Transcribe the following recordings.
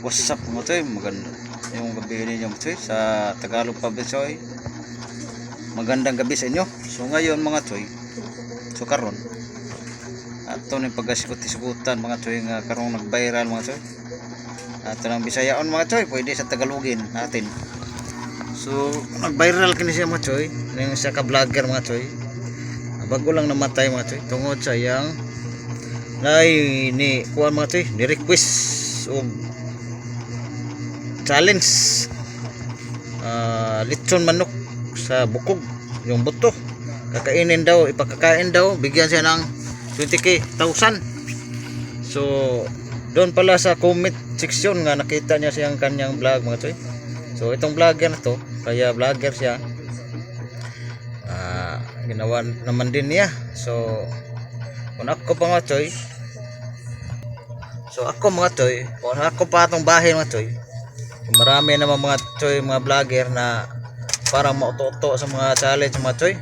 What's up mga choy? Maganda yung gabi ninyo mga choy sa Tagalog Public Choy. Magandang gabi sa inyo. So ngayon mga choy, so karon ato ni pagkasikot-sikutan mga choy nga karong nag-viral mga choy. Ato nang Bisayaon mga choy, pwede sa Tagalogin natin. So nag-viral kini siya mga choy, ning siya ka vlogger mga choy. Bago lang namatay mga choy tungod sa yang ni kuan mga choy, ni request og challenge lechon manok sa bukog, yung buto kakainin daw, ipakakain daw, bigyan siya ng 20,000. So doon pala sa comment section nga nakita niya siyang kanyang vlog mga choy. So itong vlogger na to, kaya vlogger siya, ginawa naman din niya. So kung ako pa mga choy, so ako mga choy, kung ako pa itong bahay mga choy, marami naman mga choy, mga vlogger na parang mauto-uto sa mga challenge mga choy.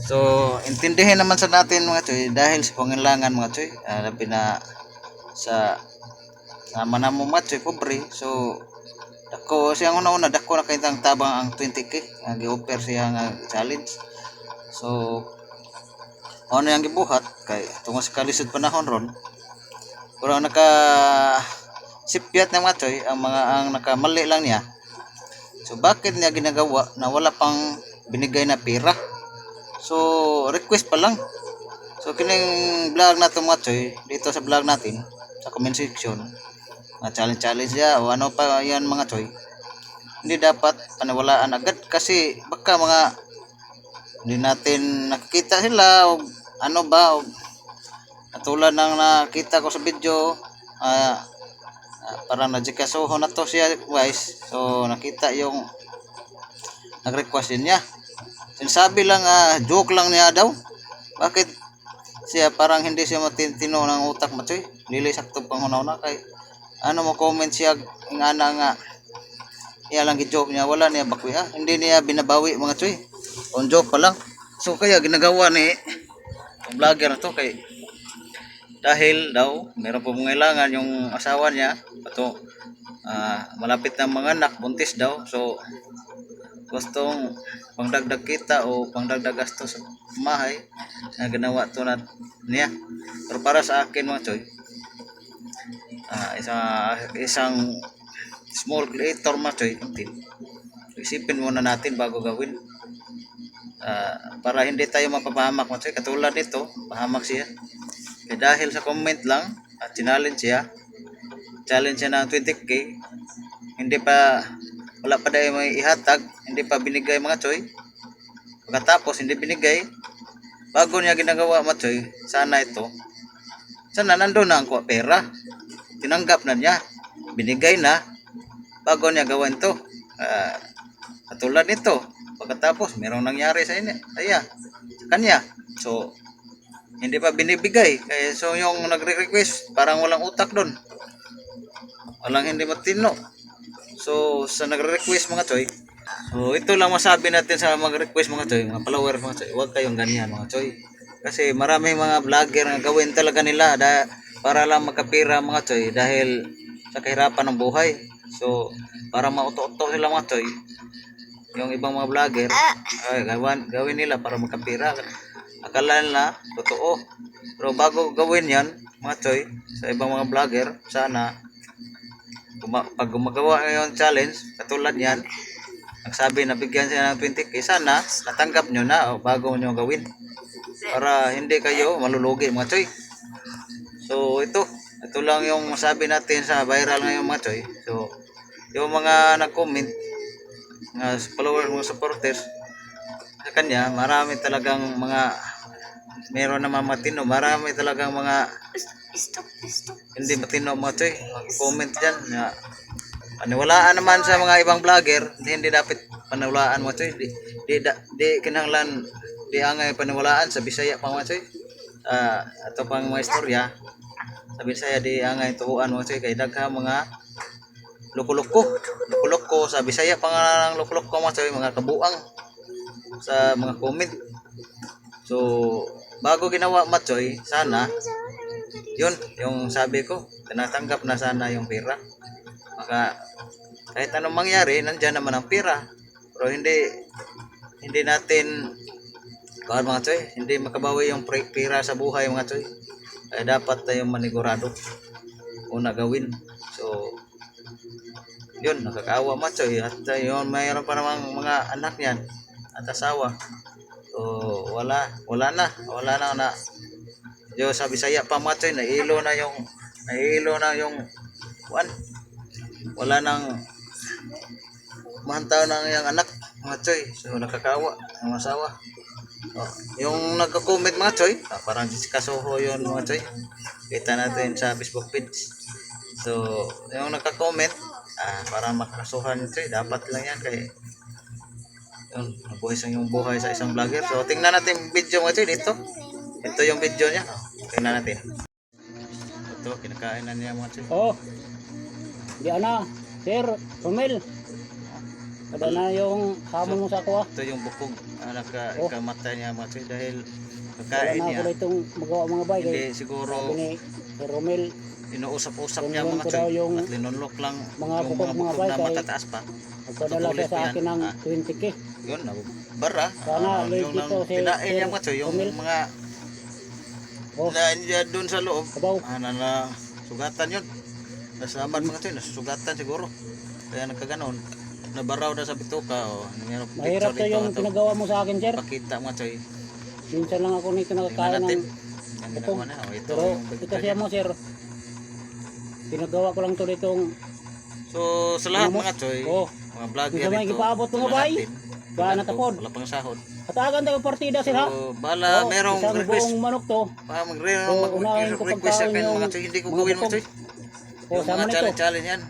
So intindihin naman sa natin mga choy, dahil sa pangailangan mga choy, labi na sa sama na mo mga choy, pobre. So dako siya una-una, dako na kayong tabang ang 20k gi-offer siya nga challenge. So ano yang gibuhat kay tungod sa kalisod panahon ron, pero naka sipyat na mga choy, ang nakamali lang niya. So bakit niya ginagawa na wala pang binigay na pera? So request pa lang. So kining vlog na to mga choy, dito sa vlog natin sa comment section, challenge ya o ano pa yan mga choy, hindi dapat paniwalaan agad kasi baka mga hindi natin nakikita sila o ano ba, o tulad ng nakita ko sa video, parang najikasoho na to siya guys. So nakita yung nag-request din niya, sinasabi lang joke lang niya daw. Bakit siya parang hindi siya matintino ng utak mo choy, dili sakto panghuna-una kay ano mo comment siya nga iya lang gi-joke niya, wala niya bakoy, hindi niya binabawi mga choy, on joke pa lang. So kaya ginagawa ni vlogger na to kay dahil daw meron po pangailangan yung asawa niya ato, malapit na mga anak, buntis daw. So gustong pangdagdag kita o pangdagdag gasto sa mahay na ginawa to na niya. Pero para sa akin mga choy, isang small creator mga choy, isipin muna natin bago gawin, para hindi tayo mapapahamak mga choy. Katulad nito, pahamak siya dahil sa comment lang at challenge siya ng 20k, hindi pa, wala pa dahil may ihatag, hindi pa binigay mga choy. Pagkatapos hindi binigay, bago niya ginagawa mga choy, sana nandun na ang pera, tinanggap na niya, binigay na, bago niya gawin to. Katulad nito, pagkatapos merong nangyari sa kanya, so hindi pa binibigay. So yung nagre-request parang walang utak doon, walang hindi matino. So sa nagre-request mga choy, so ito lang masabi natin sa mag-request mga choy, mga followers mga choy, huwag kayong ganyan mga choy. Kasi maraming mga vlogger na gawin talaga nila para lang magkapira mga choy, dahil sa kahirapan ng buhay. So para mauto-uto sila mga choy, yung ibang mga vlogger gawin nila para magkapira, akala nila totoo. Pero bago gawin yan mga choy, sa ibang mga vlogger, sana pag gumagawa yung challenge katulad yan, nagsabi na bigyan siya ng 20k, sana natanggap nyo na o bago nyo gawin, para hindi kayo malulugi mga choy. So ito lang yung masabi natin sa viral ngayon mga choy. So yung mga nag-comment, mga followers, mga supporters sa kanya, marami talagang meron naman matino, marami talagang mga hindi matino mga choy, comment dyan na paniwalaan naman sa mga ibang vlogger. Hindi dapat paniwalaan mga choy, di kinahanglan, di angay paniwalaan sa Bisaya pa mga choy. Ato pang mga istorya sa Bisaya, di angay tuhuan mga choy, kay dagha mga luko-luko sa Bisaya pa nga ng luko-luko mga choy, mga kabuang sa mga comment. So bago ginawa mga choy, sana yun yung sabi ko, tinatanggap na sana yung pera. Maka kahit anong mangyari, nandiyan naman ang pera. Pero hindi natin mga choy, hindi makabawi yung pera sa buhay mga choy. Kaya dapat tayong manigurado una gawin. So yun, nakakaawa mga choy. At yun, mayroon pa namang mga anak niyan at asawa. So wala na yo sa Bisaya pa mga choy, nahilo na yung one. Wala nang mahantaw ng yung anak mga choy. So nakakaawa ang asawa. Oh, yung nagko-comment mga choy, parang Jessica Soho yun mga choy. Kita natin sa Facebook page. So yung nagka-comment, para makakasuhan yun choy, dapat lang yan kay yun, nabuhay sa yung buhay sa isang vlogger. So tingnan natin yung video mga choy dito. Ito yung video niya. Tingnan natin. Ito, kinakain na niya mga choy. Oh. Di ana, Sir Romel. Kada na yung hamon mo sa ako ah. Ito yung bukog nakamatay niya mga choy dahil Kaya kakain na niya. ako itong magawa mga bay. Hindi Kaya siguro sabi ni Sir Romel, inuusap-usap niya Tunulungan mga ko daw choy yung at linunlok lang mga yung bukog, mga mga bukog bay, na kay- matataas pa. nagpadala siya sa akin ng 20k. Yun, bara. Sana Yung legit nang to si pinain niya Sir mga choy, yung Romel. mga Oh, na doon sa loob. Abaw. Na sugatan yun. Nasaman mga choy, nasugatan siguro. Kaya nagkaganon. Nabaraw na sa bituka. Nangyari mahirap to yung pinagawa mo sa akin, Sir. Pakita mga choy. Minsan lang ako nito Tingnan nakakain natin. ng Ang bukog. ginagawa na. Ito Pero yung ito picture siya niya. mo, Sir. Pinagawa ko lang to ditong So sa lahat Ano mo? mga choy, Oh. mga vlogger Kung sa mga dito, gipaabot mga tingnan bay, natin. ba Tingnan natapod? ko, wala pang sahod. Atagan tayo partida, Sir, ha? So bala, Oh, merong isang request. buong manok to. unahin ko Mag-request sa pagkaon akin yung mga choy, hindi ko mga gawin mga bukog. choy. O, Yung sama mga nito. challenge yan.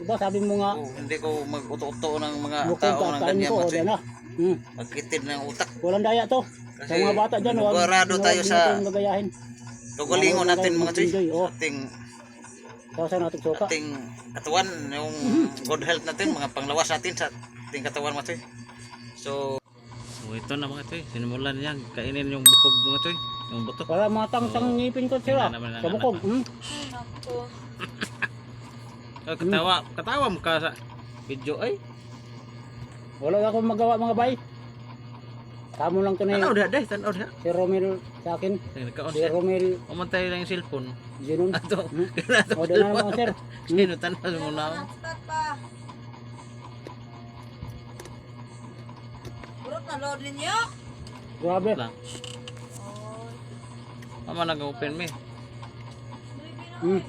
Diba, sabi mo nga, Hindi ko mag-uto-uto ng mga bukog tao ng kakain ganyan ko, mga o choy. diyan na. Magkitid ng utak. Walang daya to. Sa Kasi mga bata dyan, huwag nagwarado tayo sa natin gagayahin. tugalingon Huwag natin tayo mga choy. mag-enjoy, oh. Kawasan natin suka. Ating katawan, yung good health natin, mga panglawas natin sa ating katawan mga choy. So ito na mga choy, sinimulan niya kainin yung bukog mga choy, yung buto. Para matang-tang ngipin ko, Sir, tingnan naman ang sa bukog. Oh, katawa mo ka sa video ay. Wala akong magawa mga bay. Tamo lang to na Tanaw yung dah, tanaw dah. si Romel sa akin. Nagkaon Si siya. Romel Umantay lang yung cellphone. Zinon. Ato. O, doon na naman, Sir. Sino tanaw mo na? Burot na load ninyo. Grabe. Lang. Mama nag-open me. Hmm.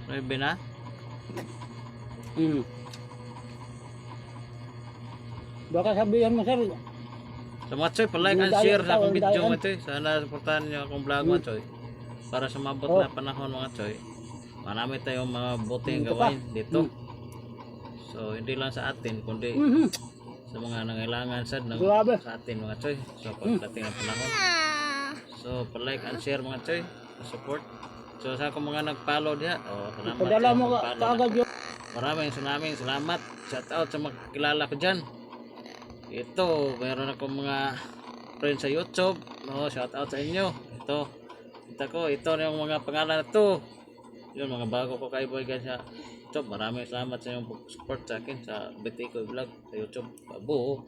Maybe na. Baka sabihan mo, Sir. Sa mga choy, palike and share sa akong video mga choy. Sana supportahan niyo akong vlog mga choy. Para sa mabot na panahon mga choy. Marami tayong mga buting Ito gawain dito. So hindi lang sa atin kundi sa mga nangailangan Grabe. sa atin mga choy. So pagdating ng panahon. So palike and share mga choy. Support. So sa akong mga nag-follow diha. Salamat. Padala sa mo pag-follow na. kaagad yun. Maraming salamat. Shout out sa mga kilala ko dyan. Ito, mayroon akong mga friends sa YouTube. No, shout out sa inyo. Ito na yung mga pangalan na to. Yun, mga bago ko kaibigan sa YouTube. Maraming salamat sa inyong support sa akin sa BTK Vlog sa YouTube. Babu.